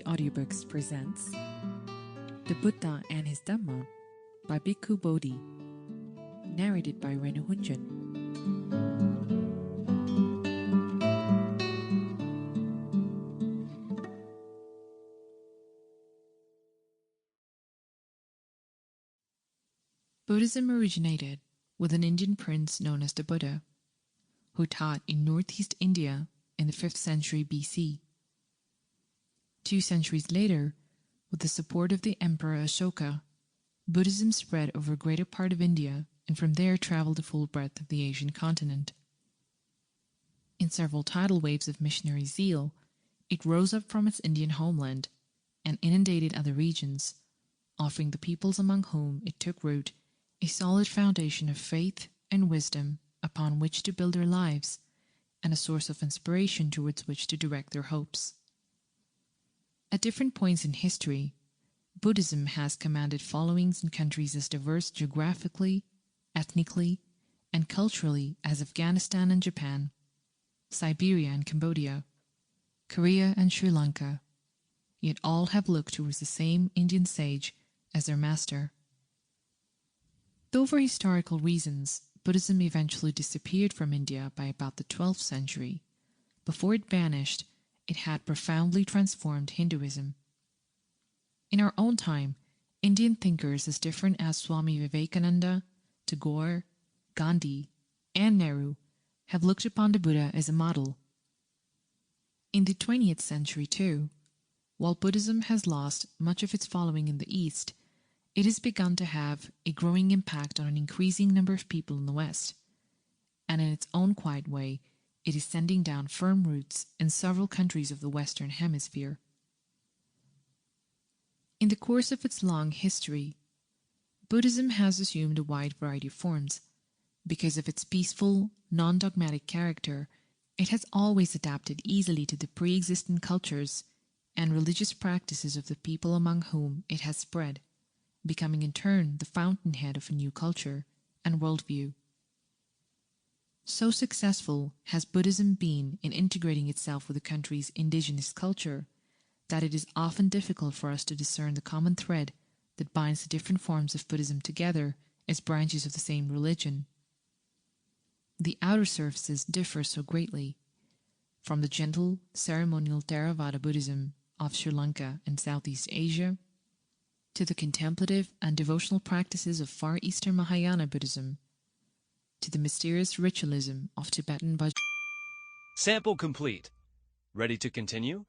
Audiobooks presents The Buddha and His Dhamma by Bhikkhu Bodhi, narrated by Renu Hunjan. Buddhism originated with an Indian prince known as the Buddha, who taught in northeast India in the 5th century BC. 2 centuries later, with the support of the Emperor Ashoka, Buddhism spread over a greater part of India and from there traveled the full breadth of the Asian continent. In several tidal waves of missionary zeal, it rose up from its Indian homeland and inundated other regions, offering the peoples among whom it took root a solid foundation of faith and wisdom upon which to build their lives and a source of inspiration towards which to direct their hopes. At different points in history, Buddhism has commanded followings in countries as diverse geographically, ethnically, and culturally as Afghanistan and Japan, Siberia and Cambodia, Korea and Sri Lanka, yet all have looked towards the same Indian sage as their master. Though for historical reasons, Buddhism eventually disappeared from India by about the 12th century, before it vanished, it had profoundly transformed Hinduism. In our own time, Indian thinkers as different as Swami Vivekananda, Tagore, Gandhi, and Nehru have looked upon the Buddha as a model. In the 20th century too, while Buddhism has lost much of its following in the East, it has begun to have a growing impact on an increasing number of people in the West, and in its own quiet way, it is sending down firm roots in several countries of the Western Hemisphere. In the course of its long history, Buddhism has assumed a wide variety of forms. Because of its peaceful, non-dogmatic character, it has always adapted easily to the pre-existent cultures and religious practices of the people among whom it has spread, becoming in turn the fountainhead of a new culture and worldview. So successful has Buddhism been in integrating itself with the country's indigenous culture that it is often difficult for us to discern the common thread that binds the different forms of Buddhism together as branches of the same religion. The outer surfaces differ so greatly, from the gentle, ceremonial Theravada Buddhism of Sri Lanka and Southeast Asia, to the contemplative and devotional practices of Far Eastern Mahayana Buddhism, to the mysterious ritualism of Tibetan Buddhism. Sample complete. Ready to continue?